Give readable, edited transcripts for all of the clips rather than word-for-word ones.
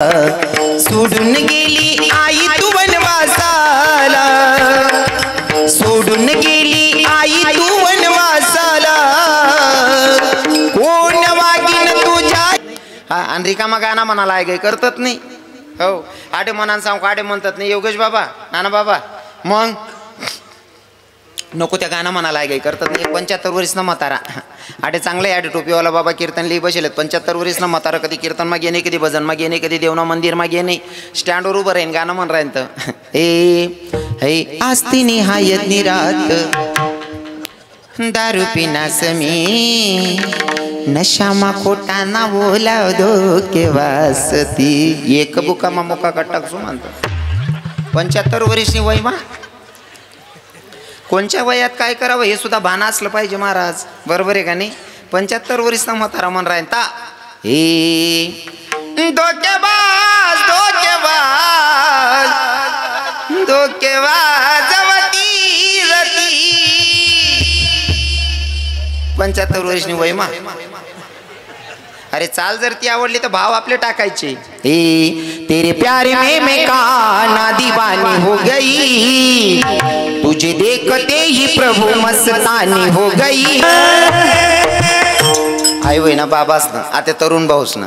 सोडून गेली आई तू वनवासाला, सोडून गेली आई तू वनवासाला, कोण वागीन तुझ्या। हा आणि रिकामा गाणं म्हणाला आहे काही करतात नाही हो, आडे मनान सांग आडे म्हणतात नाही योगेश बाबा नाना बाबा, मग नको त्या गाणं म्हणाला आहे काही करतात नाही। 75 वर्ष ना म्हातारा आडे चांगले आडे टोपीवाला बाबा कीर्तन लिहि बसेलेत। 75 वर्ष ना म्हातारा कधी कीर्तन मा गेने, कधी भजन मा गेने, कधी देवना मंदिर मा गेने, स्टँडवर उभं राहीन गाणं म्हण राहीन तर हे आस्ती निहायत निरात दारू पिना समी नशामा खोटा ना बोला दो के वासती, एक बुका मा मोका कट्टा सु म्हणतो। 75 वर्षनी वय मा कोणच्या वयात काय करावं हे सुद्धा भान असलं पाहिजे महाराज, बरोबर आहे का नाही। 75 वर्षना म्हातारा म्हण राहीन ता हे धोकेबाज धोकेबाज धोकेबाज वती रती। 75 वर्षनी वय मा अरे चाल जर ती आवडली तर भाव आपले टाकायचे। तेरे प्यारे में मैं काना दीवानी हो गई, तुझे देखते ही प्रभु मस्तानी हो गई। आई वय ना बाबास ना आता तरुण भाऊस ना,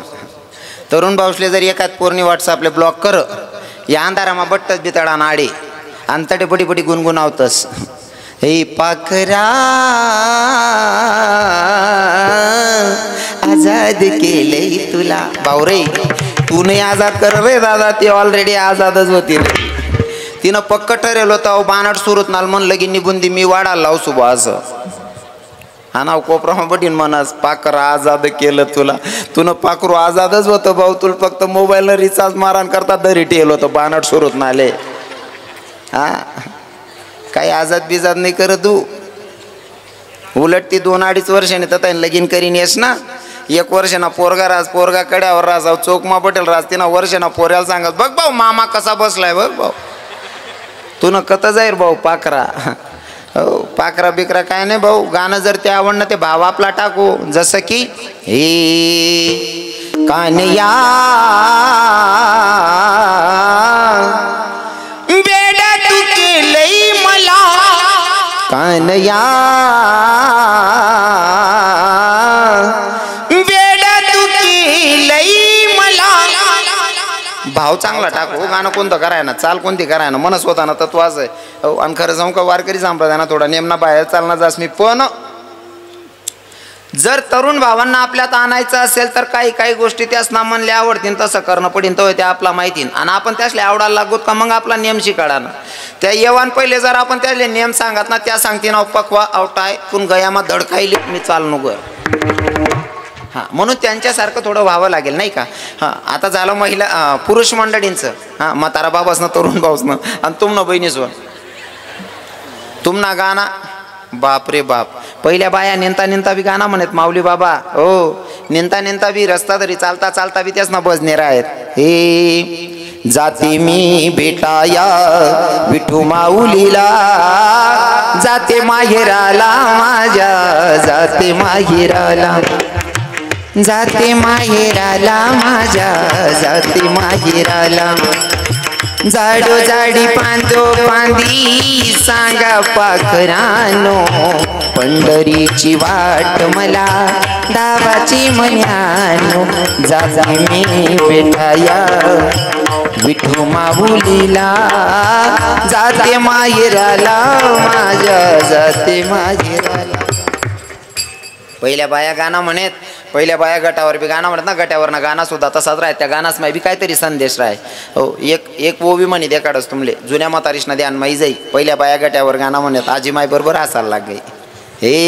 तरुण भाऊसले जर एकाच पोरणी व्हॉट्सअपले ब्लॉक कर या अंधारामा बट्टच बितडा नाडे अंतडे बडी बडी गुणगुणावतस। हे पाखरा आजाद केले तुला भाऊ रे, तू नाही आजाद कर रे दादा, ती ऑलरेडी आजादच होती रे। तिनं पक्क ठरेल होतं बानाट सुरत नाल मन लगी निबुंदी मी वाढायला लाव सुबा असं हा नाव कोपरा बटीन म्हणस पाखरा आजाद केलं तुला, तुनं पाखरू आजादच होतं भाऊ, तुला फक्त मोबाईलला रिचार्ज मारान करता दरी ठेल होतं बानाट सुरत नाले। हा काही आजाद बिजाद नाही करत तू, उलट ती 2-2.5 वर्षाने तर लगीन करीन येस ना। 1 वर्षाना पोरगा राज पोरगा कड्यावर राज चौकमा पटेल राज तिना वर्षाना पोऱ्याला सांगत बघ भाऊ मामा कसा बसलाय बघ भाऊ, तू न कत जाईल भाऊ पाखरा हो पाखरा बिकरा काय नाही भाऊ। गाणं जर ते आवडणं ते भाव आपला टाकू, जसं की हे कान्या बेडा तू केलंय मला कान्या बेडा तू केलंय मला। भाव चांगला टाकू, गाणं कोणतं कराय ना चाल कोणती कराय ना मनस होता ना तत्व असं आहे। आणि खरं सांगू का वारकरी संप्रदाय थोडा नेमना बाहेर चालना जास मी, पण जर तरुण भावांना आपल्यात आणायचं असेल तर काही काही गोष्टी त्याच ना म्हणल्या आवडतील तसं करणं पडीन तो ते आपला माहिती, आणि आपण त्यासले आवडायला लागूत का मग आपला नियम शिकाडा ना। त्या येवान पहिले जर आपण त्याले नियम सांगत ना त्या सांगते ना पकवा आवटाय पण गयामा धडकायली मी चाल नुगर हां, म्हणून त्यांच्यासारखं थोडं व्हावं लागेल नाही का। हां आता झालं महिला पुरुष मंडळींचं, हां म्हातारा बाबासनं तरुण भाऊसनं आणि तुमनं बहिणीसवर तुमना गाणं बाप रे बाप। पहिल्या बाया नेंता नेंता बी गाणं म्हणत माऊली बाबा हो, नेंता नेंता बी रस्ता तरी चालता चालता बी त्याच ना बजनेर आहेत। हे जाते मी भेटाया विठू माऊलीला, जाते माहेराला माझ्या जाते माहेराला, जाते माहेराला माझ्या जाते माहेराला। जाडो जाडी पांदो पांदी सांगा पाखरानो, पंढरीची वाट मला दावाची मन्यानो, जाते मी भेटाया विठू माऊलीला, जाते माहेराला माझ्या जाते माहेराला। पहिल्या बाया गाणं म्हणत, पहिल्या बाया गटावर बी गाणं म्हणत ना, गटावर ना गाणं सुद्धा तसाच राहत, त्या गाण्यास माय बी काहीतरी संदेश राय हो। एक ओवी म्हणे देखाडस तुमले जुन्या म्हातारीशना ध्यान माई जाई, पहिल्या बाया गटावर गाणं म्हणत आजी माय बरोबर हसायला लाग गई। हे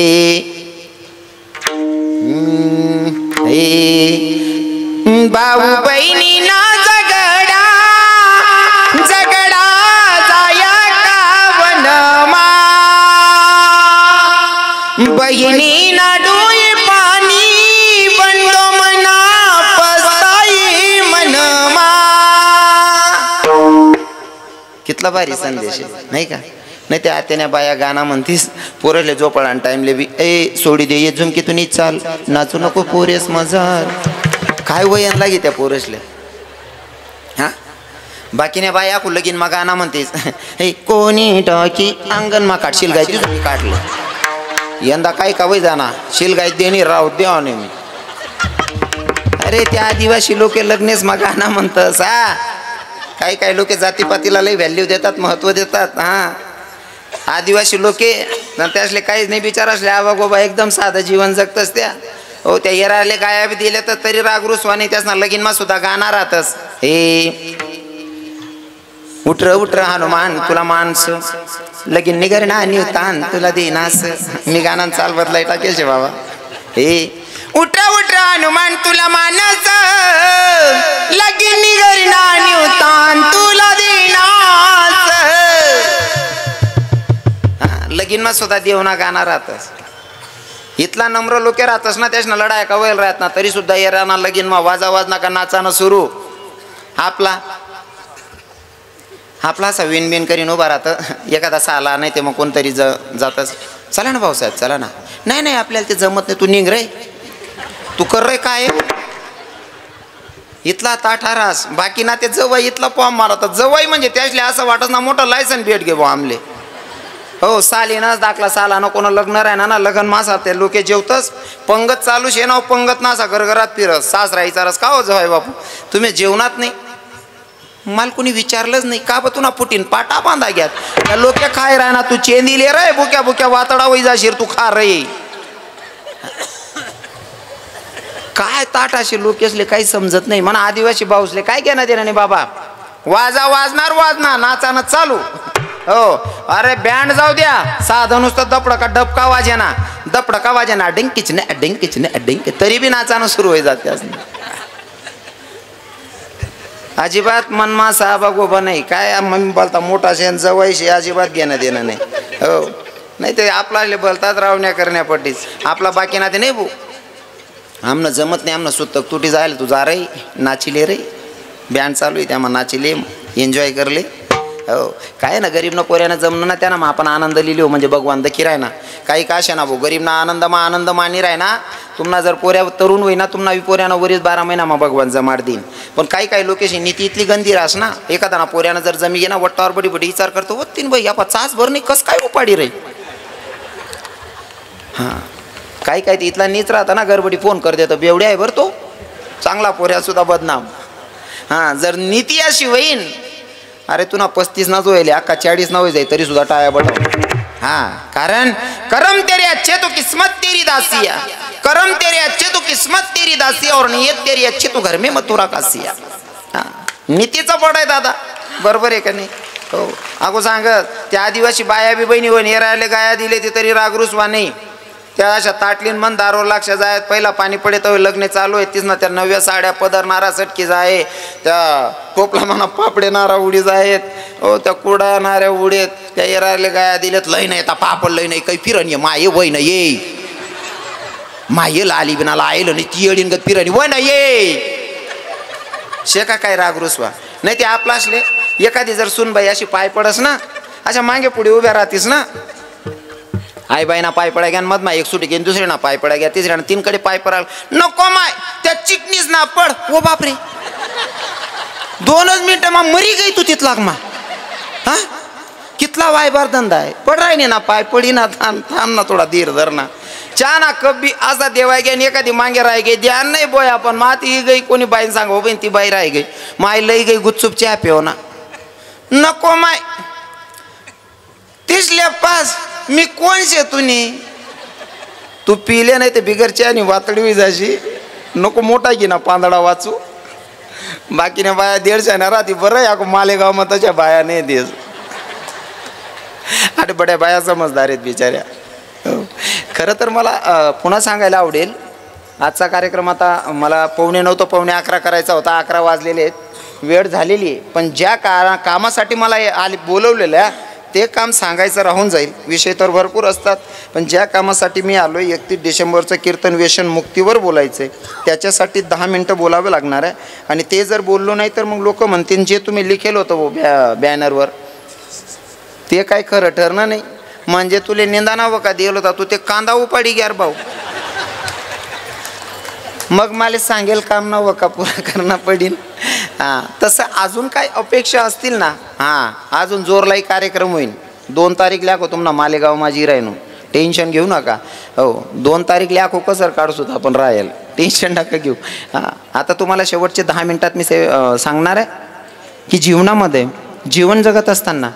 भाऊ बहिणी ना झगडा झगडा जाया का वनमा, बहिणी ना डोळे पाणी बंडो मना पस्ताई मनमा। कितला भारी संदेश नाही का। नाही त्या आत्याने बाया गाणं म्हणतीस पोरले झोपळान टाइमले बी सोडी दे ये झुमकीतून चाल नाचू नको पोरेस मजार काय वयन लागे त्या पोरसले बाकीने बाया को लगीन मा गाणं म्हणतेस हे कोणी टाकी अंगण मा काढशील गाय तुझं काढलं यंदा काय का वय जाना शिलगाय देणी राव द्या मी अरे त्या आदिवासी लोक लग्नेस मा गाणं म्हणतस हा काही काही लोक जातीपातीला लई व्हॅल्यू देतात महत्व देतात हा आदिवासी लोके त्यासले काहीच नाही बिचार असले आबा गोबा एकदम साधं जीवन जगतस त्या हो त्या येराले गाया बी दिले तर तरी रागरुसवानी त्यासना लगीनमा सुद्धा गाणं राहतस हे उठर उठर हनुमान तुला माणस लगीन निगर ना निवतान तुला देनास मी गाणं चाल बदलाय टाकेल बाबा हे उठर उठर हनुमान तुला मानस लगीन निगर ना निवतान तुला देनास लगीन मा सुद्धा देवना गाणं राहतस इथला नम्र लोके राहतस ना त्यासना लढाया का वैल राहत ना तरी सुद्धा येराना लगीन मा वाजा वाजना का नाचानं सुरू आपला असा विनबिन करीन उभा राहतं एखादा साला नाही ते मग कोणतरी जातच चला ना भाऊसाहेब चला ना नाही नाही आपल्याला ते जमत नाही तू निघ रे तू कर रे काय इथला ताठारास बाकी ना ते जवळ इथला फॉर्म मारतात जवळ म्हणजे त्यासले असं वाटत ना मोठं लायसन भेट घे बा आमले हो सालीनाच दाखला साला ना कोणा लग्न राहणार ना लग्न मासा ते लोके जेवतच पंगत चालू शे ना पंगत ना असा घरघरात फिरस सास राहायचा रस का हो जवाय बापू तुम्ही जेवणात नाही मला कोणी विचारलंच नाही का तुना पुटीन पाटा बांधा घ्यात लोके खाय राह ना तू चेंदिले रे बुक्या बुक्या वातडा वै जाशीर तू खा रे काय ताटाशी लोकेसले काही समजत नाही म्हणा आदिवासी भाऊसले काय घेणं देणं नाही बाबा वाजा वाजणार नाचानं चालू हो अरे बँड जाऊ द्या साधं नुसतं डबका वाजे ना डिंकीच डिंकी तरी बी नाचानं सुरू होई जाते अजिबात मनमा साबा गोबा नाही काय मम्मी बोलता मोठा शेण जवळशी अजिबात घेणं देणं नाही हो नाही ते आपला बोलतात रावण्या करण्यापट्टीच आपला बाकी ना ते नाही भाऊ आमनं जमत नाही आमनं सुतक तुटी जायला तू जा रे नाचिले रे बँड चालू आहे त्यामुळे नाचिले एन्जॉय करले हो काय ना गरीब ना पोऱ्यानं जमणं ना त्यांना मग आपण आनंद लिहिलो म्हणजे भगवान दखी राय ना काही का अशा ना भाऊ गरीब ना आनंद मानी राय ना तुम्हाला जर पोऱ्या तरुण होई ना तुम्हाला पोऱ्यानं वरीच 12 महिना मग भगवान जमाड देईन पण काही लोकेशी नीती इथली गंदी रास ना एखादा ना पोऱ्यानं जर जमी घे ना वट्टावर बडी विचार करतो हो तीन बाई आपण चाच भर नाही कस काय उपाडी रे हां काही ते इथला नीच राहता ना गडबडी फोन कर देतो बेवड्या आहे बरं तो चांगला पोऱ्या सुद्धा बदनाम हां जर नीती अशी होईन अरे तुना 35 ना जो येले अक्का 40 ना हो जाई तरी सुद्धा टाया बटाव हाँ कारण करम तेरे अच्छे तो किस्मत तेरी दासिया करम तेरे अच्छे तो किस्मत तेरी दासिया और नियत तेरी अच्छी तो घर में मथुरा कासिया हाँ नीतीचा पड आहे दादा बरोबर आहे का नाही हो अगो सांगत त्या आदिवासी बाया बी बहिणी होईन येरायले गाया दिले ते तरी रागरुसवा नाही त्या अशा ताटलीन मन दारोर लक्ष जायत पहिला पाणी पडे तर लग्न चालू आहे तीच ना त्या नव्या साड्या पदरणारा सटकी जाय त्या टोपला म्हणा पापडेनारा उडी जायत हो त्या कुडाणाऱ्या उडेत त्या येरायले गाया दिलेत लय नाही आता पापड लय नाही काही फिरण ये माये वय ना ये माये लाली बिनाला आयल नाही ती अडीन गत फिरणी वय ना ये शेका काय रागरुसवा नाही ते आपला असले एखादी जर सुनबाई अशी पाय पडस ना अशा मागे पुढे उभ्या राहतीस ना आई बाई ना पाय पडा घ्या मध एक सुटी घेऊन दुसरी ना पाय पडा घ्या तिसऱ्या तीन कडे पाय पडाल नको माय त्या चिकनीच ना पड ओ बापरे 2च मिनिटं मा मरी गई तू तिथला मा हा कितला वायबार धंदा आहे पड राही ना पाय पडी ना थांब ना थोडा धीर धर ना चा ना कब्बी असा देवाय घ्या एखादी मागे राही गई ध्यान नाही बोय आपण माती गई कोणी बाईन सांग हो बहीण ती बाई राही गई माय लई गई गुपचूप चहा पेव ना नको माय तिसल्या पास मी कोण शे तू पिले नाही ते बिगरच्या आणि वातडी जाशी नको मोठा की ना पांदडा वाचू बाकीने बाया 150 ना राहती बरं या मालेगाव मग तशा बाया नाही देस अरे बड्या बाया समजदार आहेत बिचाऱ्या खरं तर मला पुन्हा सांगायला आवडेल आजचा कार्यक्रम आता मला 9:45 ते 11:15 करायचा होता 11 वाजलेले आहेत वेळ झालेली आहे पण ज्या कामासाठी मला बोलवलेलं आहे ते काम सांगायचं राहून जाईल विषय तर भरपूर असतात पण ज्या कामासाठी मी आलो 31 डिसेंबरचं कीर्तन व्यसन मुक्तीवर बोलायचं आहे त्याच्यासाठी 10 मिनटं बोलावं लागणार आहे आणि ते जर बोललो नाही तर मग लोक म्हणतील जे तुम्ही लिखेल होतं बॅनरवर ते काय खरं ठरणार नाही म्हणजे तुले निंदाना व का दिलं होता तू ते कांदा उपाडी ग्यार भाऊ मग मला सांगेल काम ना व का पुरा करणं पडीन हां, तसं अजून काय अपेक्षा असतील ना, हां अजून जोरलाई कार्यक्रम होईल. 2 तारीख ल्याको तुम्हाला मालेगाव माझी राहिनो, टेन्शन घेऊ नका. हो 2 तारीख ल्याको कसं काढू सुद्धा आपण राहील, टेन्शन नका घेऊ. हां, आता तुम्हाला शेवटचे 10 मिनिटात मी सांगणार आहे की जीवनामध्ये जीवन जगत असताना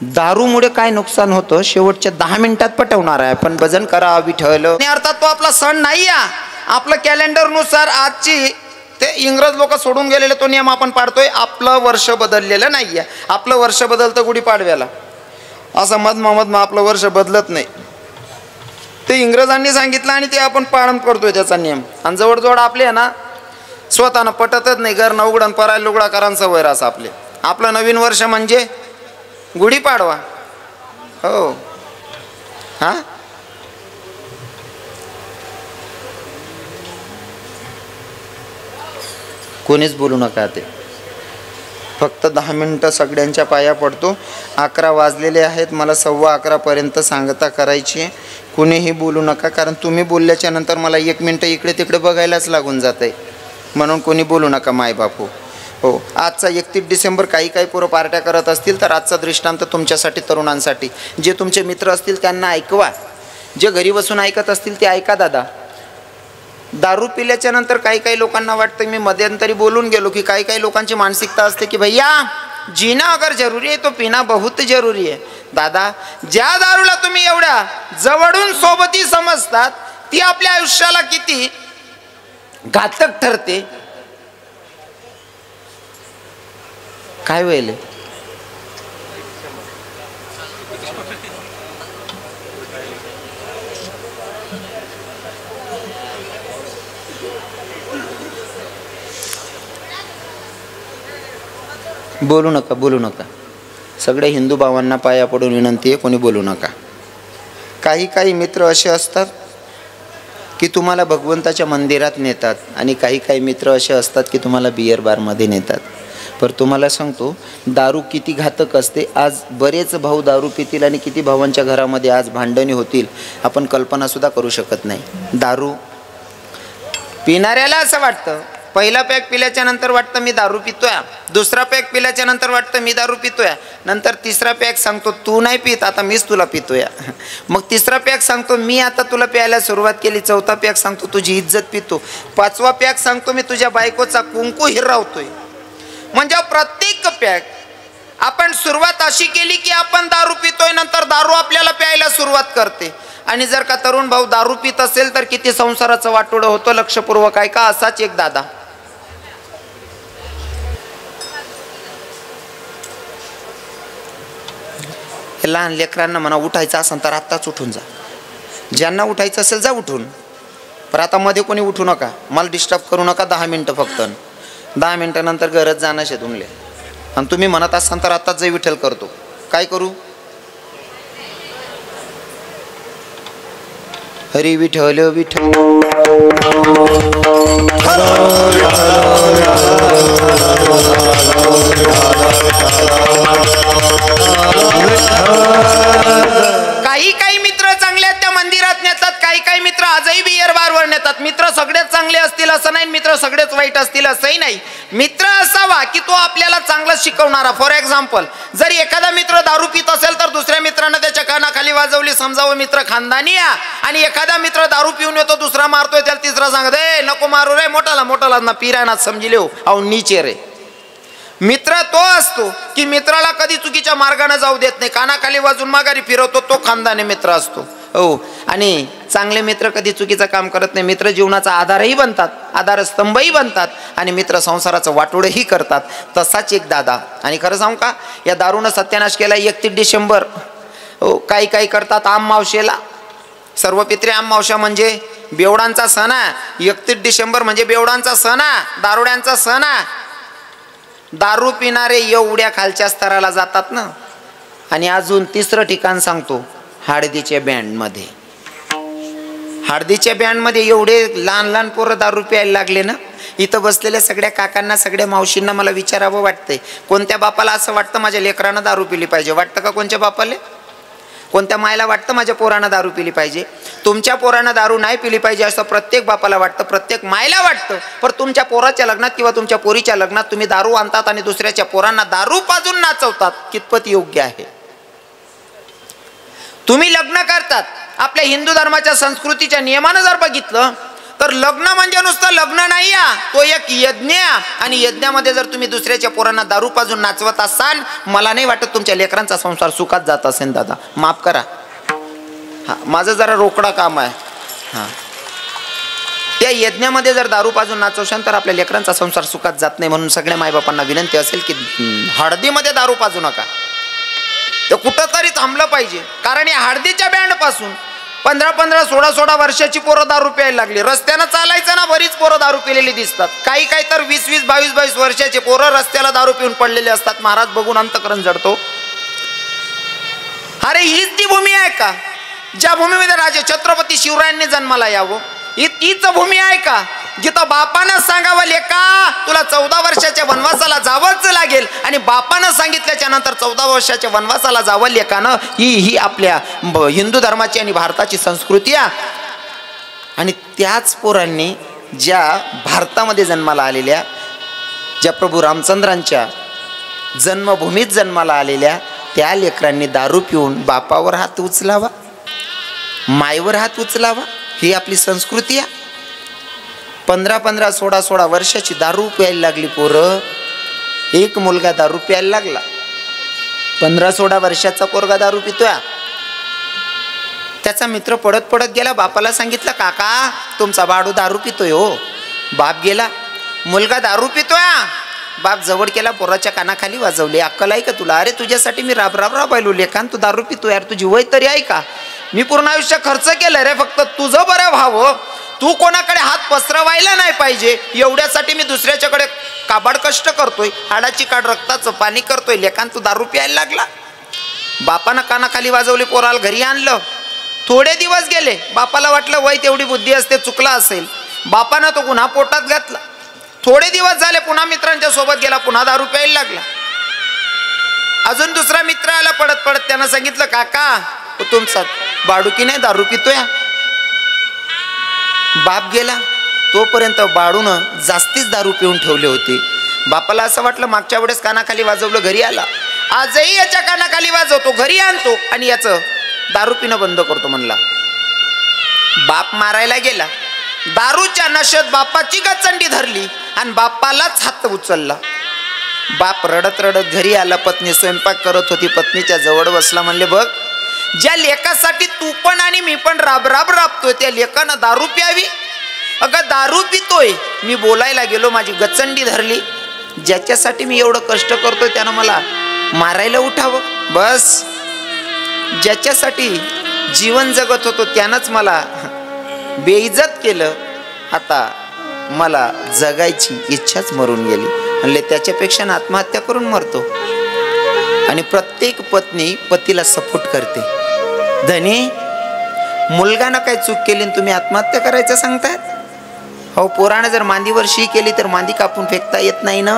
दारूमुळे काय नुकसान होतं शेवटच्या 10 मिनिटात पटवणार आहे. पण भजन करा विठ्ठल. अर्थात तो आपला सण नाही आहे, आपलं कॅलेंडरनुसार आजची ते इंग्रज लोक सोडून गेलेले तो नियम आपण पाळतोय. आपलं वर्ष बदललेलं नाही आहे. आपलं वर्ष बदलतं गुढीपाडव्याला, असं मधमा आपलं वर्ष बदलत नाही. ते इंग्रजांनी सांगितलं आणि ते आपण पालन करतोय त्याचा नियम. आणि जवळजवळ आपले आहे ना स्वतःनं पटतच नाही, घरनं उघडण परायला लुगडा करांचा वैर असं आपले. आपलं नवीन वर्ष म्हणजे गुढीपाडवा. हो हां, कोणीच बोलू नका. ते फक्त 10 मिनटं सगळ्यांच्या पाया पडतो. 11 वाजलेले आहेत, मला 11:15पर्यंत सांगता करायची आहे. कुणीही बोलू नका, कारण तुम्ही बोलल्याच्या नंतर मला 1 मिनटं इकडे तिकडे बघायलाच लागून जात आहे. म्हणून कोणी बोलू नका मायबापू. हो, आजचा 31 डिसेंबर काही पोरं पार्ट्या करत असतील तर आजचा दृष्टांत तुमच्यासाठी, तरुणांसाठी. जे तुमचे मित्र असतील त्यांना ऐकवा, जे घरी बसून ऐकत असतील ते ऐका. दादा, दारू पिल्याच्या नंतर काही लोकांना वाटतं, मी मध्यंतरी बोलून गेलो की काही लोकांची मानसिकता असते की भैया जीना अगर जरुरी है तो पीना बहुत जरुरी है. दादा, ज्या दारूला तुम्ही एवढ्या जवळून सोबती समजतात ती आपल्या आयुष्याला किती घातक ठरते. काय होईल? बोलू नका. सगळे हिंदू भावांना पाया पडून विनंती आहे, कोणी बोलू नका. काही मित्र असे असतात की तुम्हाला भगवंताच्या मंदिरात नेतात आणि काही मित्र असे असतात की तुम्हाला बियर बारमध्ये नेतात. पर तुम्हाला सांगतो दारू किती घातक असते. आज बरेच भाऊ दारू पितील आणि किती भावांच्या घरामध्ये आज भांडणे होतील आपण कल्पनासुद्धा करू शकत नाही. दारू पिणाऱ्याला असं वाटतं, पहिला पॅक पिल्याच्या नंतर वाटतं मी दारू पितोय, दुसरा पॅक पिल्याच्या नंतर वाटतं मी दारू पितोय, नंतर तिसरा पॅक सांगतो तू नाही पित आता मीच तुला पितोय, मग तिसरा पॅक सांगतो मी आता तुला प्यायला सुरुवात केली, चौथा पॅक सांगतो तुझी इज्जत पितो, पाचवा पॅक सांगतो मी तुझ्या बायकोचा कुंकू हिरावतोय. म्हणजे प्रत्येक पॅक आपण सुरुवात अशी केली की आपण दारू पितोय, नंतर दारू आपल्याला प्यायला सुरुवात करते. आणि जर का तरुण भाऊ दारू पित असेल तर किती संसाराचं वाटोळं होतं. लक्षपूर्वक ऐका. असाच एक दादा लहान लेकरांना म्हणा उठायचं असेल तर आत्ताच उठून जा, ज्यांना उठायचं असेल जा उठून, पण आता मध्ये कोणी उठू नका, मला डिस्टर्ब करू नका. 10 मिनटं फक्त, 10 मिनटानंतर गरज जाणं तुमले. आणि तुम्ही म्हणत असाल तर आत्ताच जे विठ्ठल करतो. काय करू? हरी विठ्ठल विठ्ठल काही मित्र चांगले आहेत त्या मंदिरात नेतात, काही मित्र आजही बियर बारवर नेतात. मित्र सगळेच चांगले असतील असं नाही, मित्र सगळेच वाईट असतील असंही नाही. मित्र असावा की तो आपल्याला चांगलं शिकवणारा. फॉर एक्झाम्पल, जर एखादा मित्र दारू पित असेल तर दुसऱ्या मित्रानं त्याच्या कानाखाली वाजवली, समजावं मित्र खानदानी या. आणि एखादा मित्र दारू पिऊन येतो, दुसरा मारतोय, त्याला तिसरा सांगत ए नको मारू रे, मोठाला ना पिराना समजी लेव अहो नीचे रे. मित्र तो असतो की मित्राला कधी चुकीच्या मार्गाने जाऊ देत नाही, कानाखाली वाजून माघारी फिरवतो, तो खानदानी मित्र असतो. हो, आणि चांगले मित्र कधी चुकीचं काम करत नाही. मित्र जीवनाचा आधारही बनतात, आधारस्तंभही बनतात आणि मित्र संसाराचं वाटोळही करतात. तसाच एक दादा. आणि खरं सांगू का, या दारूनं सत्यानाश केला. 31 डिसेंबर हो, काही करतात आम मावशेला. सर्व पित्रे आम मावशा म्हणजे बेवडांचा सण आहे. 31 डिसेंबर म्हणजे बेवडांचा सण आहे, दारुड्यांचा सण आहे. दारू पिणारे एवढ्या खालच्या स्तराला जातात ना. आणि अजून तिसरं ठिकाण सांगतो, हळदीच्या बँडमध्ये. हळदीच्या बँडमध्ये एवढे लहान पोरं दारू प्यायला लागले ना. इथं बसलेल्या सगळ्या काकांना, सगळ्या मावशींना मला विचारावं वाटतंय, कोणत्या बापाला असं वाटतं माझ्या लेकरानं दारू पिली पाहिजे? वाटतं का कोणत्या बापाले? कोणत्या मायला वाटतं माझ्या पोरानं दारू पिली पाहिजे? तुमच्या पोरानं दारू नाही पिली पाहिजे असं प्रत्येक बापाला वाटतं, प्रत्येक मायला वाटतं. पण तुमच्या पोराच्या लग्नात किंवा तुमच्या पोरीच्या लग्नात तुम्ही दारू आणतात आणि दुसऱ्याच्या पोरांना दारू पाजून नाचवतात, कितपत योग्य आहे? तुम्ही लग्न करतात, आपल्या हिंदू धर्माच्या संस्कृतीच्या नियमानं जर बघितलं तर लग्न म्हणजे नुसतं लग्न नाही, तो एक यज्ञ. आणि यज्ञामध्ये जर तुम्ही दुसऱ्याच्या पोरांना दारू पाजून नाचवत असाल, मला नाही वाटत तुमच्या लेकरांचा संसार सुखात जात असेल. दादा माफ करा, हा माझं जरा रोकडा काम आहे. हा, त्या यज्ञामध्ये जर दारू पाजून नाचवशाल तर आपल्या लेकरांचा संसार सुखात जात नाही. म्हणून सगळ्या मायबापांना विनंती असेल की हळदीमध्ये दारू पाजू नका. ते कुठंतरी थांबलं पाहिजे. कारण या हळदीच्या बँड पासून 15-15, 16-16 वर्षाची पोरं दारू प्यायला लागली. रस्त्यानं चालायचं ना, बरीच पोरं दारू पिलेली दिसतात. काही तर 20-20, 22-22 वर्षाचे पोरं रस्त्याला दारू पिऊन पडलेले असतात. महाराज बघून अंतकरण जडतो. अरे हीच ती भूमी आहे का ज्या भूमीमध्ये राजे छत्रपती शिवरायांनी जन्माला यावं? ही तीच भूमी आहे का जिथं बापानं सांगावं लेका तुला 14 वर्षाच्या वनवासाला जावंच लागेल, आणि बापानं सांगितल्याच्या नंतर 14 वर्षाच्या वनवासाला जावं लेकानं? ही आपल्या हिंदू धर्माची आणि भारताची संस्कृती आहे. आणि त्याच पोरांनी ज्या भारतामध्ये जन्माला आलेल्या, ज्या प्रभू रामचंद्रांच्या जन्मभूमीत जन्माला आलेल्या त्या लेकरांनी दारू पिऊन बापावर हात उचलावा, मायवर हात उचलावा, ही आपली संस्कृती आहे. 15-15, 16-16 वर्षाची दारू प्यायला लागली पोरं. एक मुलगा दारू प्यायला लागला, 15-16 वर्षाचा पोरगा दारू पितोय. त्याचा मित्र पडत पडत गेला, बापाला सांगितलं काका तुमचा बाडू दारू पितोय हो. बाप गेला, मुलगा दारू पितोय. बाप जवळ केला, पोराच्या कानाखाली वाजवले, अक्कल आहे का तुला? अरे तुझ्यासाठी मी राबायलो लेखान, तू दारू पितोय यार, तुझी वय तरी आहे का? मी पूर्ण आयुष्य खर्च केलं रे फक्त तुझं बरं व्हावं, तू कोणाकडे हात पसरवायला नाही पाहिजे एवढ्यासाठी मी दुसऱ्याच्याकडे काबाड कष्ट करतोय, हाडाची काढ रक्ताचं पाणी करतोय. लेखान तू दारू प्यायला लागला. बापानं कानाखाली वाजवली, पोराला घरी आणलं. थोडे दिवस गेले, बापाला वाटलं वय तेवढी बुद्धी असते, चुकला असेल. बापानं तो गुन्हा पोटात घातला. थोडे दिवस झाले, पुन्हा मित्रांच्या सोबत गेला, पुन्हा दारू प्यायला लागला. अजून दुसरा मित्र आला पडत पडत, त्यानं सांगितलं काका तुमचा बाडू की नाही दारू पितोय? बाप गेला, तोपर्यंत बाडूनं जास्तीच दारू पिऊन ठेवले होते. बापाला असं वाटलं मागच्या वेळेस कानाखाली वाजवलं, घरी आला, आजही याच्या कानाखाली वाजवतो, घरी आणतो आणि याचं दारू पिणं बंद करतो म्हणला. बाप मारायला गेला, दारूच्या नशेत बापाची गचंडी धरली आणि बापालाच हात उचलला. बाप रडत रडत घरी आला, पत्नी स्वयंपाक करत होती, पत्नीच्या जवळ बसला. म्हणले बघ, ज्या लेकासाठी तू पण आणि मी पण राबतोय त्या लेकानं दारू प्यावी? अगं दारू पितोय, मी बोलायला गेलो, माझी गचंडी धरली. ज्याच्यासाठी मी एवढं कष्ट करतोय त्यानं मला मारायला उठावं? बस, ज्याच्यासाठी जीवन जगत होतो त्यानंच मला बेइज्जत केलं, आता मला जगायची इच्छाच मरून गेली. म्हणले त्याच्यापेक्षा आत्महत्या करून मरतो. आणि प्रत्येक पत्नी पतीला सपोर्ट करते. धनी मुलगानं काय चूक केली तुम्ही आत्महत्या करायचं सांगतात? हो, पोरानं जर मांदीवर शी केली तर मांदी कापून फेकता येत नाही ना.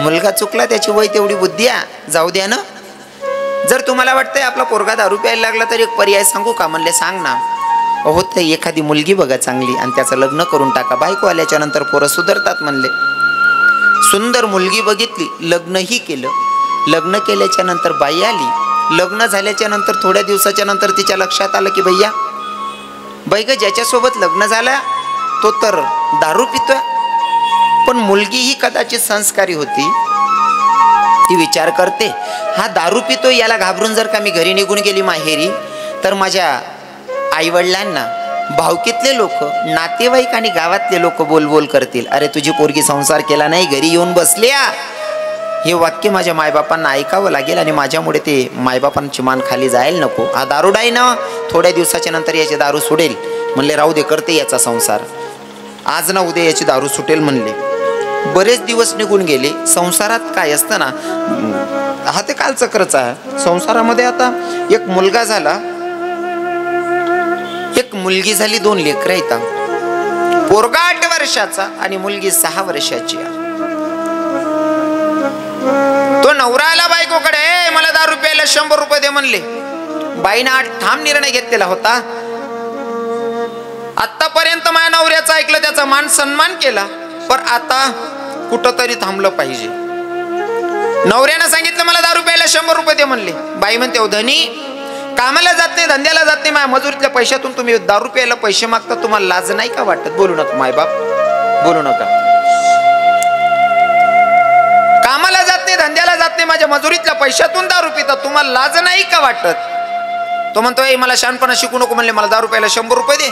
मुलगा चुकला, त्याची वय तेवढी बुद्धी आहे, जाऊ द्या ना. जर तुम्हाला वाटतंय आपला पोरगा दारू प्यायला लागला तर एक पर्याय सांगू का? म्हणले सांग ना. हो, ते एखादी मुलगी बघा चांगली आणि त्याचं लग्न करून टाका, बायको आल्याच्या नंतर पोरं सुधारतात म्हणले. सुंदर मुलगी बघितली, लग्नही केलं. लग्न केल्याच्या नंतर बाई आली. लग्न झाल्याच्या नंतर थोड्या दिवसाच्या नंतर तिच्या लक्षात आलं की भैया बाई ग, ज्याच्यासोबत लग्न झालं तो तर दारू पितोय. पण मुलगी ही कदाचित संस्कारी होती. ती विचार करते, हा दारू पितोय, याला घाबरून जर का मी घरी निघून गेली माहेरी तर माझ्या आईवडिलांना, भावकीतले लोक, नातेवाईक आणि गावातले लोक बोलबोल करतील. अरे तुझी पोरगी संसार केला नाही, घरी येऊन बसल्या. हे वाक्य माझ्या मायबापांना ऐकावं लागेल आणि माझ्यामुळे ते मायबापांची मान खाली जायला नको. हा दारूडाय ना, थोड्या दिवसाच्या नंतर याची दारू सुटेल. म्हणले राहू दे, करते याचा संसार, आज ना उद्या याची दारू सुटेल म्हणले. बरेच दिवस निघून गेले. संसारात काय असतं ना, हा ते कालचक्रच आहे. संसारामध्ये आता एक मुलगा झाला, एक मुलगी झाली, 2 लेकरं आहेत. पोरगा 8 वर्षाचा आणि मुलगी 6 वर्षाची. तो नवरा आला बायकोकडे, मला दारू प्यायला 100 रुपये दे म्हणले. बाईनं ठाम निर्णय घेतलेला होता, आतापर्यंत माझ्या नवऱ्याचं ऐकलं, त्याचा मान सन्मान केला, पण आता कुठंतरी थांबलं पाहिजे. नवऱ्यानं सांगितलं मला दारू प्यायला 100 रुपये दे म्हणले. बाई म्हणते, ओ धनी, कामाला जात नाही, धंद्याला जात नाही, माझ्या मजुरीतल्या पैशातून तुम्ही दारू प्यायला पैसे मागता, तुम्हाला लाज नाही का वाटत? बोलू नका मायबाप, बोलू नका. कामाला जात नाही, धंद्याला जात नाही, माझ्या मजुरीतल्या पैशातून दारू पिता, तुम्हाला लाज नाही का वाटत? तो म्हणतोय, मला शहाणपणा शिकू नको म्हणले, मला दारू प्यायला 100 रुपये दे.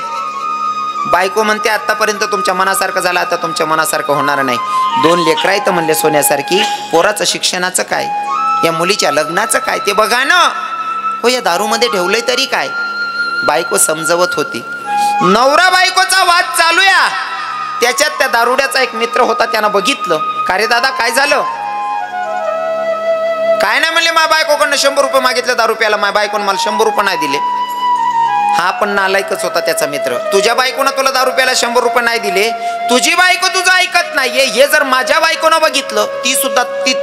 बायको म्हणते, आतापर्यंत तुमच्या मनासारखं झालं, आता तुमच्या मनासारखं होणार नाही. 2 लेकरं आहेत म्हणले सोन्यासारखी, पोराचं शिक्षणाचं काय, या मुलीच्या लग्नाचं काय ते बघा ना. हो, या दारूमध्ये ठेवलंय तरी काय? बायको समजवत होती. नवरा बायकोचा वाद चालू या, त्याच्यात त्या दारुड्याचा एक मित्र होता, त्यानं बघितलं, का रे दादा काय झालं? काय नाही म्हणले, माझ्या बायकोकडनं 100 रुपये मागितले दारू प्यायला, माझ्या बायकोनं मला 100 रुपये नाही दिले. हा पण नालायकच होता त्याचा मित्र. तुझ्या बायकोनं तुला दारू प्यायला 100 रुपये नाही दिले, तुझी बायको तुझं ऐकत नाहीये, हे जर माझ्या बायकोनं बघितलं, ती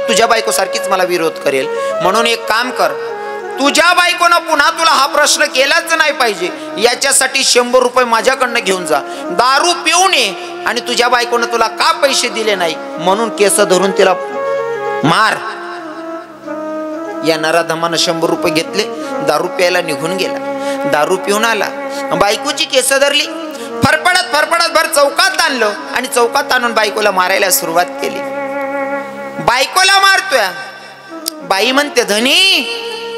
तुझ्या बायको सारखीच मला विरोध करेल. म्हणून एक काम कर, तुझ्या बायकोनं पुन्हा तुला हा प्रश्न केलाच नाही पाहिजे, याच्यासाठी 100 रुपये माझ्याकडनं घेऊन जा, दारू पिऊन ये, आणि तुझ्या बायकोनं तुला का पैसे दिले नाही म्हणून केस धरून तिला मार. या नराधमानं 100 रुपये घेतले, दारू प्यायला निघून गेला. दारू पिऊन आला, बायकोची केस धरली, फरफडत फरफडत भर चौकात आणलं, आणि चौकात आणून बायकोला मारायला सुरुवात केली. बायकोला मारतोय. बाई म्हणते, धनी,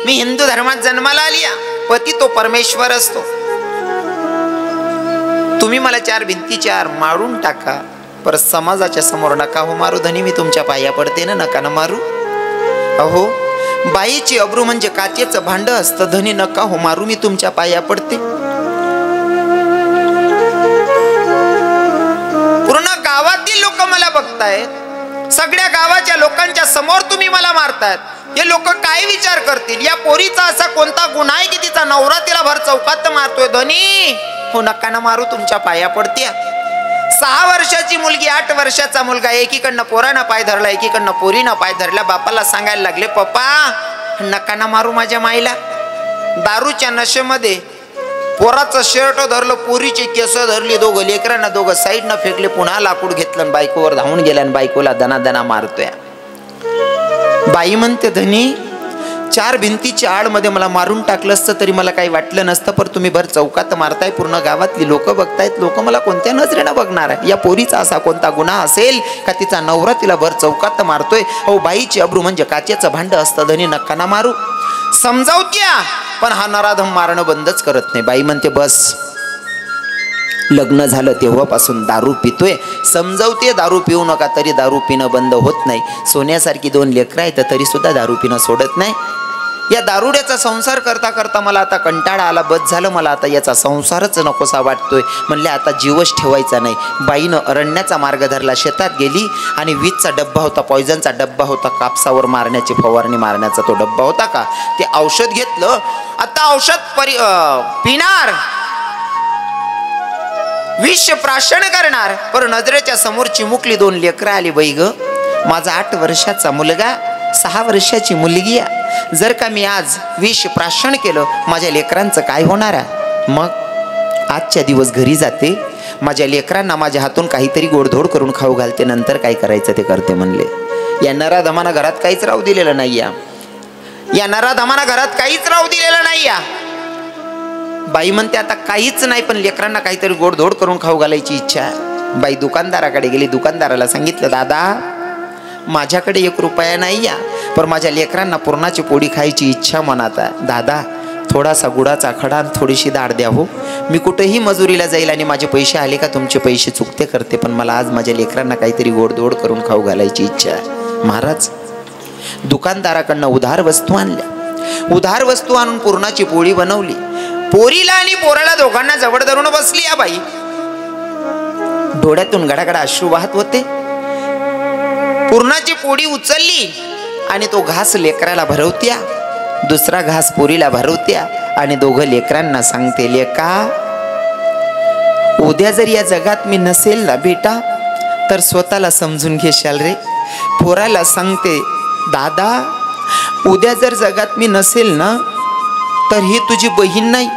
मी हिंदू धर्मात जन्माला आली, पती तो परमेश्वर असतो, तुम्ही मला 4 भिंतीच्या आड मारून टाका, पर समाजाच्या समोर नका हो मारू. धनी, मी तुमच्या पाया पडते ना, नका ना मारू. अहो, बाईची अब्रू म्हणजे काचेचं भांड असतं, धनी नका हो मारू, मी तुमच्या पाया पडते. पूर्ण गावातील लोक मला बघतायत, सगळ्या गावाच्या लोकांच्या समोर तुम्ही मला मारतायत, हे लोक काय विचार करतील? या पोरीचा असा कोणता गुन्हा आहे की तिचा नवरा तिला भर चौकात मारतोय? धनी हो, नका ना मारू, तुमच्या पाया पडते. 6 वर्षाची मुलगी, 8 वर्षाचा मुलगा, एकीकडनं पोरानं पाय धरला, एकीकडनं पोरीनं पाय धरला. बापाला सांगायला लागले, पप्पा नका ना मारू माझ्या माईला. दारूच्या नशेमध्ये पोराचं शर्ट धरलं, पोरीची केस धरली, दोघं लेकरांना दोघं साईडनं फेकले, पुन्हा लाकूड घेतलं, बायकोवर धावून गेल्या, आणि बायकोला दनादना मारतोय. बाई म्हणते, धनी, 4 भिंतीच्या आडमध्ये मला मारून टाकलं असतं तरी मला काही वाटलं नसतं, पण तुम्ही भर चौकात मारताय, पूर्ण गावातली लोक बघतायत, लोक मला कोणत्या नजरेनं बघणार आहे? या पोरीचा असा कोणता गुन्हा असेल का तिचा नवरा तिला भर चौकात मारतोय? हो, बाईची अब्रू म्हणजे काचेचं भांड असतं, धनी नका ना मारू. समजावत्या, पण हा नराधम मारणं बंदच करत नाही. बाई म्हणते, बस, लग्न झालं तेव्हापासून दारू पितोय, समजावते दारू पिऊ नका, तरी दारू पिणं बंद होत नाही. सोन्यासारखी 2 लेकरं आहेत तरी सुद्धा दारू पिणं सोडत नाही. या दारुड्याचा संसार करता करता मला आता कंटाळा आला, बस झालं, मला आता याचा संसारच नकोसा वाटतोय. म्हणले आता जीवच ठेवायचा नाही. बाईनं अरण्याचा मार्ग धरला, शेतात गेली, आणि वीजचा डब्बा होता, पॉयझनचा डब्बा होता, कापसावर मारण्याची फवारणी मारण्याचा तो डब्बा होता का, ते औषध घेतलं. आता औषध पिणार, विष प्राशन करणार, पर नजरेच्या समोर चिमुकली 2 लेकरं आली. बाई ग, माझा 8 वर्षाचा मुलगा, 6 वर्षाची मुलगी, जर का मी आज विष प्राशन केलं, माझ्या लेकरांचं काय होणार आहे? मग आजच्या दिवस घरी जाते, माझ्या लेकरांना माझ्या हातून काहीतरी गोडधोड करून खाऊ घालते, नंतर काय करायचं ते करते म्हणले. या नराधमाना घरात काहीच राहू दिलेलं नाही. या नराधमाना घरात काहीच राहू दिलेलं नाही. बाई म्हणते, आता काहीच नाही, पण लेकरांना काहीतरी गोडधोड करून खाऊ घालायची इच्छा आहे. बाई दुकानदाराकडे गेली, दुकानदाराला सांगितलं, दादा माझ्याकडे 1 रुपया नाही या, पण माझ्या लेकरांना पुरणाची पोळी खायची इच्छा मनात आहे. दादा थोडासा गुडाचा खडा आणि थोडीशी डाळ द्या हो, मी कुठेही मजुरीला जाईल आणि माझे पैसे आले का तुमचे पैसे चुकते करते, पण मला आज माझ्या लेकरांना काहीतरी गोडधोड करून खाऊ घालायची इच्छा आहे. महाराज दुकानदाराकडनं उधार वस्तू आणल्या, उधार वस्तू आणून पुरणाची पोळी बनवली. पोरीला आणि पोराला दोघांना जवळ धरून बसली. या बाई डोळ्यातून गडागडा अश्रू वाहत होते. पुरणाची पोळी उचलली आणि तो घास लेकराला भरवत्या, दुसरा घास पोरीला भरवत्या, आणि दोघं लेकरांना सांगते, लेका उद्या जर या जगात मी नसेल ना बेटा, तर स्वतःला समजून घेशाल रे. पोराला सांगते, दादा उद्या जर जगात मी नसेल ना, तर ही तुझी बहीण नाही,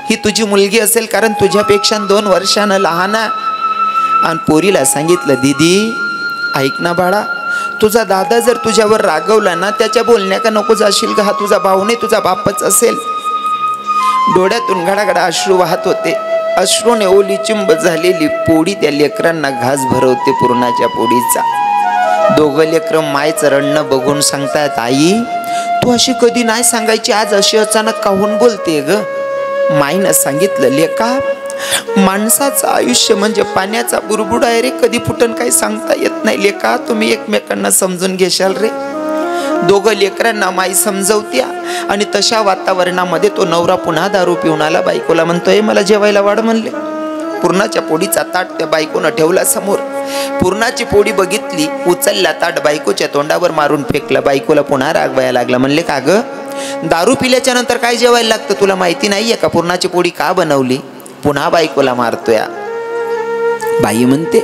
ही तुझी मुलगी असेल, कारण तुझ्यापेक्षा 2 वर्षानं लहान आहे. आणि पोरीला सांगितलं, दीदी ऐक ना बाळा, तुझा दादा जर तुझ्यावर रागवला ना, त्याच्या बोलण्या का नको जाशील का? हा तुझा भाऊ नाही, तुझा बापच असेल. डोळ्यातून घडाघडा अश्रू वाहत होते. अश्रूने ओली चिंब झालेली पोळी त्या लेकरांना घास भरवते पुरणाच्या पोळीचा. दोघं लेकरं मायचं रडणं बघून सांगतायत, आई तू अशी कधी नाही सांगायची, आज अशी अचानक काहून बोलते ग? माईनं सांगितलं, लेका माणसाचं आयुष्य म्हणजे पाण्याचा बुडबुड आहे रे, कधी फुटन काही सांगता येत नाही. लेका तुम्ही एकमेकांना समजून घेशाल रे. दोघं लेकरांना माई समजवत्या. आणि तशा वातावरणामध्ये तो नवरा पुन्हा दारू पिऊन आला. बायकोला म्हणतोय, मला जेवायला वाढ म्हणले. पुरणाच्या पोळीचा ताट त्या बायकोनं ठेवला समोर. पुरणाची पोळी बघितली, उचलला ताट बायकोच्या तोंडावर मारून फेकला. बायकोला पुन्हा रागवायला लागला. म्हणले, का ग दारू पिल्याच्या नंतर काय जेवायला लागतं, तुला माहिती नाहीये का? पुरणाची पोळी का बनवली? पुन्हा बायकोला मारतोय. बाई म्हणते,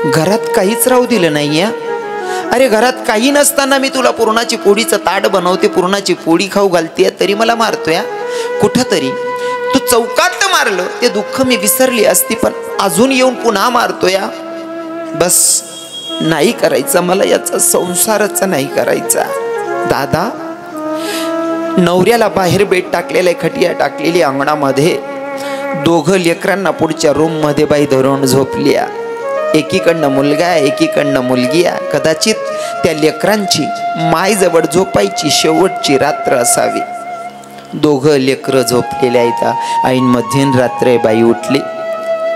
घरात काहीच राहू दिलं नाहीये. अरे घरात काही नसताना मी तुला पुरणाची पोळीचं ताट बनवते, पुरणाची पोळी खाऊ घालते, तरी मला मारतोय. कुठं तरी तू चौकात मारलं ते दुःख मी विसरली असती, पण अजून येऊन पुन्हा मारतोय. बस नाही करायचं मला, याचा संसारच नाही करायचा. दादा नवऱ्याला बाहेर बेड टाकलेला, खटिया टाकलेली अंगणामध्ये. दोघं लेकरांना पुढच्या रूम मध्ये बाई धरून झोपल्या. एकीकडनं मुलगा आहे, एकीकडनं मुलगी आहे. कदाचित त्या लेकरांची मायजवळ झोपायची शेवटची रात्र असावी. दोघं लेकरं झोपलेले आहेत. ऐन मध्यन रात्र बाई उठली,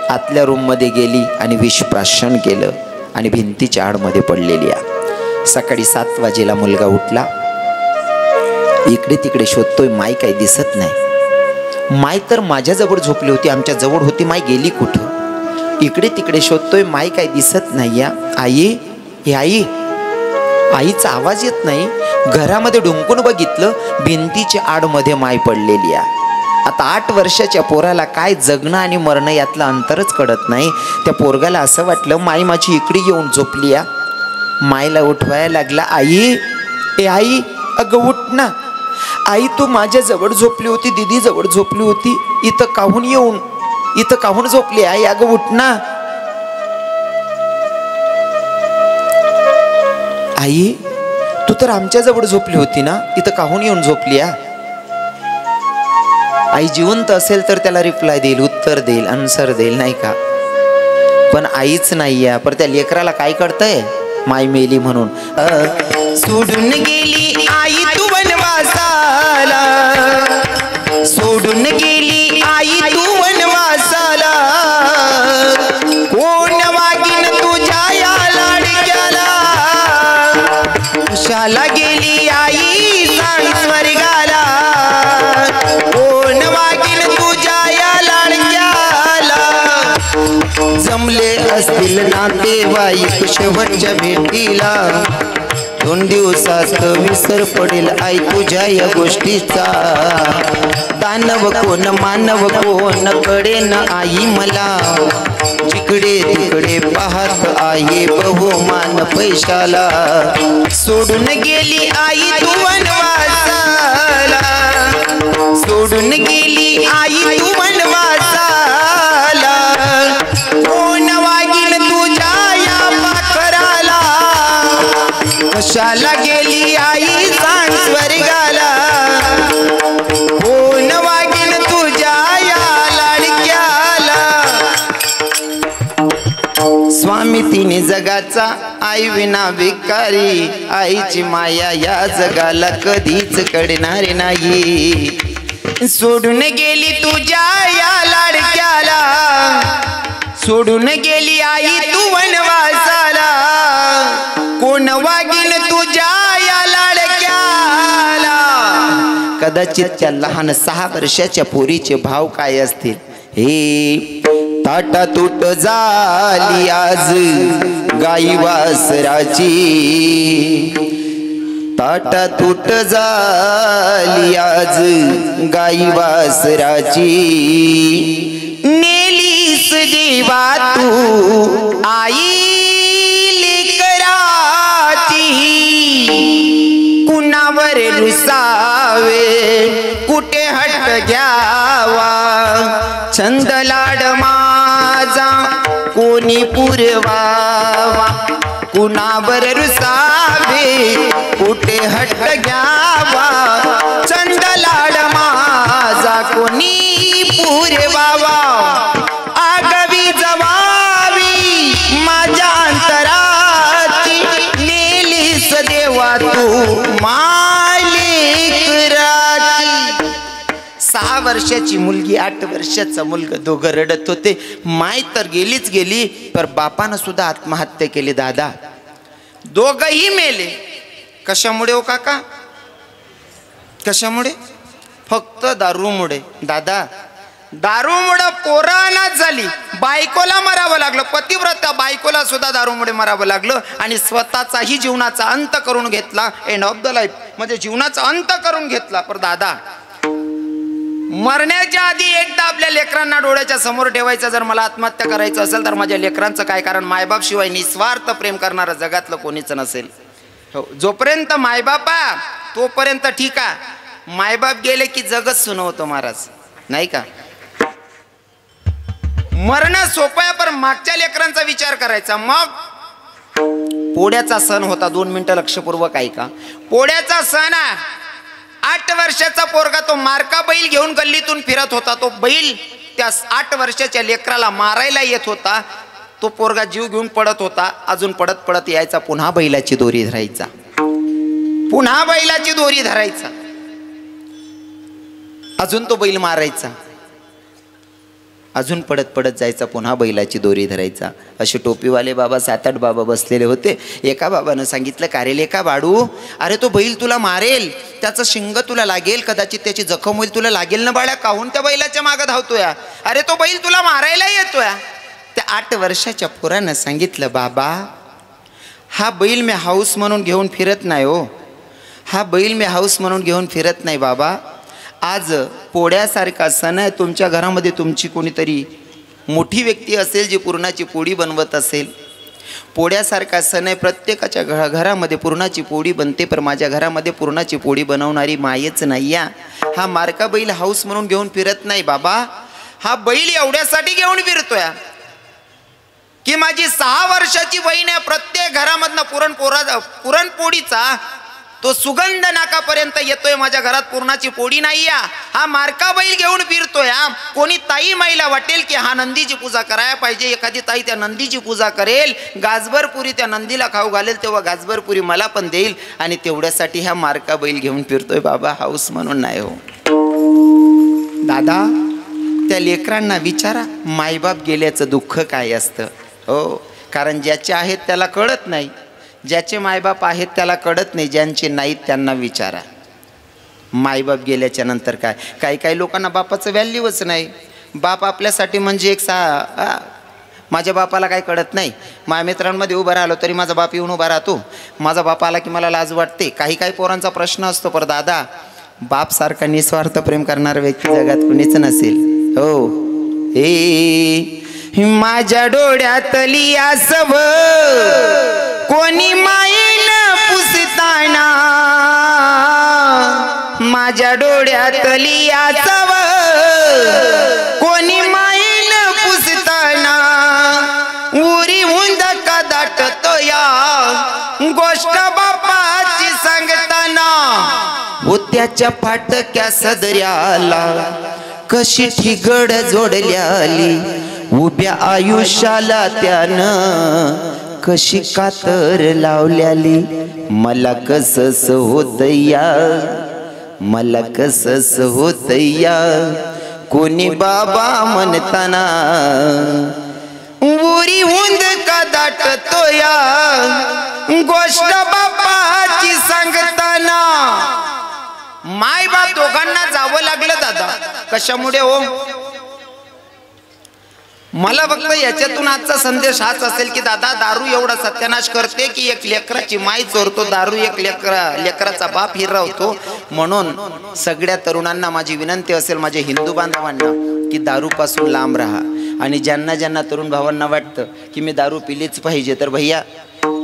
आतल्या रूम मध्ये गेली आणि विषप्राशन केलं आणि भिंतीच्या आडमध्ये पडलेली आहे. सकाळी 7 वाजेला मुलगा उठला. इकडे तिकडे शोधतोय, माय काही दिसत नाही. माय तर माझ्याजवळ झोपली होती, आमच्या जवळ होती, माय गेली कुठं? इकडे तिकडे शोधतोय, माय काही दिसत नाही. आई, हे आई, आईचा आवाज येत नाही. घरामध्ये ढुंकून बघितलं, भिंतीच्या आडमध्ये माय पडलेली आहे. आता 8 वर्षाच्या पोराला काय जगणं आणि मरणं यातलं अंतरच कळत नाही. त्या पोरगाला असं वाटलं, माई माझी इकडे येऊन झोपली या. मायला उठवायला लागला, आई, ए आई, अगं उठ ना. आई तू माझ्या जवळ झोपली होती, दीदी जवळ झोपली होती, इथं काहून झोपली? आई अगं उठ ना. आई तू तर आमच्या जवळ झोपली होती ना, इथं काहून येऊन झोपली? आई जिवंत असेल तर त्याला रिप्लाय देईल, उत्तर देईल, आन्सर देईल, नाही का? पण आईच नाही आहे. पर त्या लेकराला काय कळतंय, माय मेली म्हणून. सोडून गेली आई तू वनवासाला, सोडून गेली आई तू वनवासाला, कोण वागीन तुझ्या या लाडक्याला, कशाला गेली आई सांग स्वर्गाला, कोण वागीन तुझ्या या लाडक्याला. जमले असतील नातेवाईक शेवटच्या भेटीला, 2 दिवसात विसर पडेल आई तुझ्या या गोष्टीचा. दानव कोण मानव कोण कळेन आई मला, जिकडे तिकडे पाहत आहे बहुमान पैशाला. सोडून गेली आई तू वनवासाला, सोडून गेली आई तू वनवासाला, कोण वागीन तुझ्या या पाखराला, कशाला गेली आई सांग स्वर्गाला, कोण वागीन तुझ्या या लाडक्याला. स्वामी तिने जगाचा आई विना भिकारी, आईची माया या जगाला कधीच कळणार नाही. सोडून गेली तुझ्या या लाडक्याला, सोडून गेली आई तू वनवासाला, कोण वागीन तुझ्या या लाडक्याला. कदाचित त्या लहान 6 वर्षाच्या पोरीचे भाव काय असतील. हे ताटा तुट झाली आज गाई वासराची, ताटा तुट झाली आज गाई वासराची, नेलीस देवा तू आई लेकराची, कुणावर रुसावे कुठे हट घ्यावा छंद लाड माझा कोणी पुरवावा कुणावर रुसावे कुठे हट घ्यावा छंद लाड माझा कोणी पुरवावा आगवी जवावी माझ्या अंतराची नेलीस देवा तू मालिकराची 6 वर्षाची मुलगी 8 वर्षाचा मुलगा दोघं रडत होते माय तर गेलीच गेली पर बापानं सुद्धा आत्महत्या केली दादा दोघंही मेले कशामुळे हो काका कशामुळे फक्त दारूमुळे दादा दारूमुळे पोरानाच झाली बायकोला मरावं लागलं पतिव्रता बायकोला सुद्धा दारूमुळे मरावं लागलं आणि स्वतःचाही जीवनाचा अंत करून घेतला एंड ऑफ द लाईफ म्हणजे जीवनाचा अंत करून घेतला पर दादा मरण्याच्या आधी एकदा आपल्या लेकरांना डोळ्याच्या समोर ठेवायचं जर मला आत्महत्या करायचं असेल तर माझ्या लेकरांचं काय कारण मायबाप शिवाय निस्वार्थ प्रेम करणारं जगातलं कोणीच नसेल हो जोपर्यंत मायबापा तोपर्यंत ठीक आहे मायबाप गेले की जगच सुनवतो महाराज नाही का मरणं सोपं आहे पण मागच्या लेकरांचा विचार करायचा मग पोळ्याचा सण होता 2 मिनिटं लक्षपूर्वक ऐका पोळ्याचा सण आहे 8 वर्षाचा पोरगा तो मारका बैल घेऊन गल्लीतून फिरत होता तो बैल त्या 8 वर्षाच्या लेकराला मारायला येत होता तो पोरगा जीव घेऊन पडत होता अजून पडत पडत यायचा पुन्हा बैलाची दोरी धरायचा पुन्हा बैलाची दोरी धरायचा अजून तो बैल मारायचा अजून पडत पडत जायचा पुन्हा बैलाची दोरी धरायचा असे टोपीवाले बाबा 7-8 बाबा बसलेले होते एका बाबानं सांगितलं का रे लेका बाळू अरे तो बैल तुला मारेल त्याचं शिंग तुला लागेल कदाचित त्याची जखम होईल तुला लागेल ना बाळा काहून त्या बैलाच्या मागं धावतोय अरे तो बैल तुला मारायला येतोय त्या 8 वर्षाच्या पोरानं सांगितलं बाबा हा बैल मी हाऊस म्हणून घेऊन फिरत नाही हो हा बैल मी हाऊस म्हणून घेऊन फिरत नाही बाबा आज पोळ्यासारखा सण आहे तुमच्या घरामध्ये तुमची कोणीतरी मोठी व्यक्ती असेल जी पुरणाची पोळी बनवत असेल पोळ्यासारखा सण आहे प्रत्येकाच्या घरामध्ये पुरणाची पोळी बनते पण माझ्या घरामध्ये पुरणाची पोळी बनवणारी मायच नाही हा मारका बैल हाऊस म्हणून घेऊन फिरत नाही बाबा हा बैल एवढ्यासाठी घेऊन फिरतोय की माझी 6 वर्षाची बहीण आहे प्रत्येक घरामधनं पुरणपोळीचा तो सुगंध नाकापर्यंत येतोय माझ्या घरात पुरणाची पोळी नाही हा मारका बैल घेऊन फिरतोय कोणी ताई माईला वाटेल की हा नंदीची पूजा करायला पाहिजे एखादी ताई त्या नंदीची पूजा करेल गाजभर पुरी त्या नंदीला खाऊ घालेल तेव्हा गाजभर पुरी मला पण देईल आणि तेवढ्यासाठी हा मारका बैल घेऊन फिरतोय बाबा हाऊस म्हणून नाही हो दादा त्या लेकरांना विचारा मायबाप गेल्याचं दुःख काय असतं हो कारण ज्याचे आहेत त्याला कळत नाही ज्याचे मायबाप आहेत त्याला कळत नाही ज्यांचे नाहीत त्यांना विचारा मायबाप गेल्याच्या नंतर काय काही लोकांना बापाचं व्हॅल्यूच नाही बाप आपल्यासाठी म्हणजे एक माझ्या बापाला काय कळत नाही माझ्या मित्रांमध्ये उभं राहिलो तरी माझा बाप येऊन उभा राहतो माझा बाप आला की मला लाज वाटते काही पोरांचा प्रश्न असतो पर दादा बाप सारखा निस्वार्थ प्रेम करणारा व्यक्ती जगात कुणीच नसेल हो माझ्या डोळ्यातली आसव कोणी मायेन पुसताना माझ्या डोळ्यातली आसव कोणी मायेन पुसताना उरी हुंद का दाटतो या गोष्ट बापाची सांगताना होत्याच्या फाटक्या सदऱ्याला कशी ठिगड जोडल्याली उभ्या आयुष्याला त्यानं कशी कातर लावल्याली मला कसस होतया मला कसस होतया कोणी बाबा म्हणताना उरी हुंद का दाटतोया गोष्ट बापाची सांगताना माय बाप दोघांना जावं लागलं दादा कशामुळे हो मला फक्त याच्यातून आजचा संदेश हाच असेल की दादा दारू एवढा सत्यानाश करते की एक लेकराची माय चोरतो दारू एक लेकराचा बाप हिरावतो म्हणून सगळ्या तरुणांना माझी विनंती असेल माझ्या हिंदू बांधवांना की दारूपासून लांब राहा आणि ज्यांना ज्यांना तरुण भावांना वाटतं की मी दारू पिलीच पाहिजे तर भैया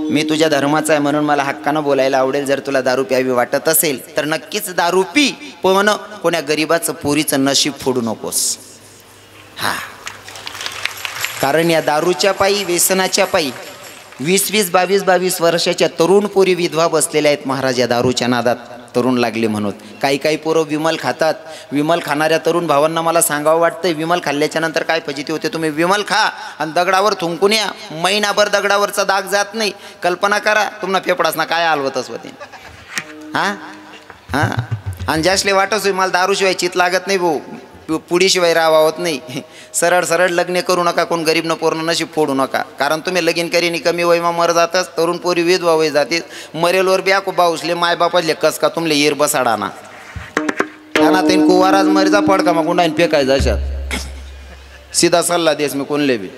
मी तुझ्या धर्माचा आहे म्हणून मला हक्कानं बोलायला आवडेल. जर तुला दारू प्यावी वाटत असेल तर नक्कीच दारू पी, पण कोण्या गरीबाचं पोरीचं नशीब फोडू नकोस. हा, कारण या दारूच्या पायी, व्यसनाच्या पायी 20-20, 22-22 वर्षाच्या तरुण पोरी विधवा बसलेल्या आहेत महाराज. या दारूच्या नादात तरुण लागले म्हणून. काही पोरं विमल खातात. विमल खाणाऱ्या तरुण भावांना मला सांगावं वाटतंय, विमल खाल्ल्याच्या नंतर काय फजिती होते. तुम्ही विमल खा आणि दगडावर थुंकून या, महिनाभर दगडावरचा दाग जात नाही. कल्पना करा तुम्हाला फेफडास ना काय हलवतच होते. हां हां, आणि जास्ले वाटच मला दारूशिवाय चित लागत नाही भाऊ, पुडीशिवाय राहावा होत नाही. सरळ सरळ लग्न करू नका, कोण गरीब न पूर्ण नशीब फोडू नका. कारण तुम्ही लगीन करीनी कमी वयमा मर जातच, तरुण पोरी विधवा वय जाते. मरेलवर बी आको बाऊसले मायबापाले कस का तुमले येर बसाडा ना त्यांना तीन कुवाराज मरीचा पडका मग गुंडाईन फेकाय जाशात. सीधा सल्ला देस मी कोणले बी.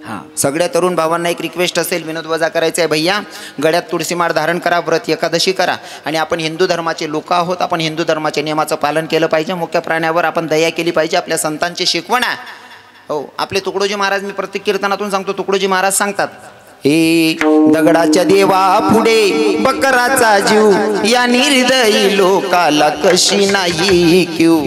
हां, सगळ्या तरुण भावांना एक रिक्वेस्ट असेल, विनोद वजा करायचा आहे. भैया गळ्यात तुळशीमाळ धारण करा, व्रत एकादशी करा. आणि आपण हिंदू धर्माचे लोक आहोत, आपण हिंदू धर्माच्या नियमाचं पालन केलं पाहिजे. मुख्य प्राण्यावर आपण दया केली पाहिजे. आपल्या संतांची शिकवण आहे. हो, आपले तुकडोजी महाराज, मी प्रत्येक कीर्तनातून सांगतो, तुकडोजी महाराज सांगतात, हे दगडाच्या देवा पुढे बकराचा जीव, या निर्दयी लोकाला कशी नाही क्यू.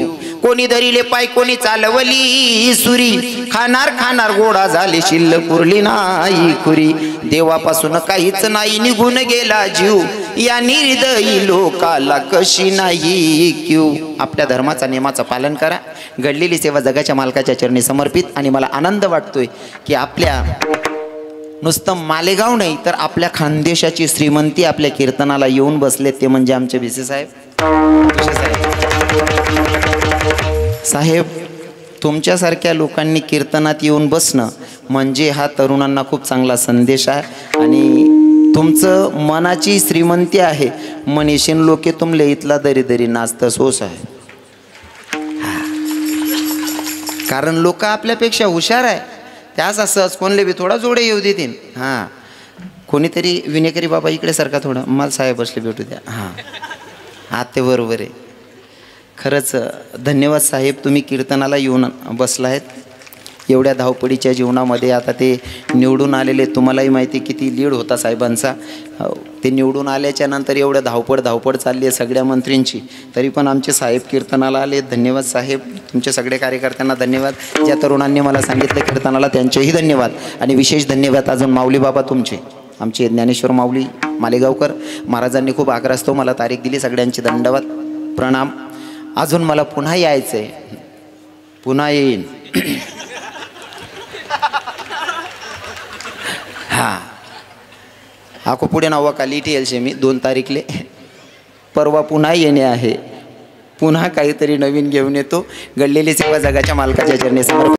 कोणी धरिले पाय, कोणी चालवली सुरी, खाणार गोडा झाले, शिल्लक पुरली नाही खुरी. देवापासून काहीच नाही, निघून गेला जीव, या निर्दयी लोकाला कशी नाही क्यू. आपल्या धर्माचा नियमाचं पालन करा. घडलेली सेवा जगाच्या मालकाच्या चरणी समर्पित. आणि मला आनंद वाटतोय की आपल्या नुसतं मालेगाव नाही तर आपल्या खानदेशाची श्रीमंती आपल्या कीर्तनाला येऊन बसले, ते म्हणजे आमचे भिसे साहेब. साहेब, तुमच्यासारख्या लोकांनी कीर्तनात येऊन बसणं म्हणजे हा तरुणांना खूप चांगला संदेश आहे. आणि तुमचं मनाची श्रीमंती आहे. मनीषीन लोके तुमले इथला दरी नाचतं सोस आहे. कारण लोक आपल्यापेक्षा हुशार आहे. त्याच सहज कोणले बी थोडा जोडे येऊ देतील. हां, कोणीतरी विनेकरी बाबा इकडे सारखा थोडं मला साहेब बसले भेटू द्या. हां हां, ते बरोबर आहे. खरंच धन्यवाद साहेब, तुम्ही कीर्तनाला येऊन बसला आहेत. एवढ्या धावपळीच्या जीवनामध्ये आता ते निवडून आलेले, तुम्हालाही माहिती किती लीड होता साहेबांचा. ते निवडून आल्याच्या नंतर एवढं धावपळ चालली आहे सगळ्या मंत्रींची, तरी पण आमचे साहेब कीर्तनाला आले. धन्यवाद साहेब, तुमच्या सगळ्या कार्यकर्त्यांना धन्यवाद. ज्या तरुणांनी मला सांगितलं कीर्तनाला त्यांचेही धन्यवाद. आणि विशेष धन्यवाद अजून माऊली बाबा तुमचे, आमचे ज्ञानेश्वर माऊली मालेगावकर महाराजांनी खूप आग्रहास्तव मला तारीख दिली. सगळ्यांचे दंडवत प्रणाम. अजून मला पुन्हा यायचं आहे, पुन्हा येईन. हां, आको पुढे नावा का लिटी येलशे मी 2 तारीखले. परवा पुन्हा येणे आहे, पुन्हा काहीतरी नवीन घेऊन येतो. घडलेली सेवा जगाच्या मालकाच्या चरणी समर्पित.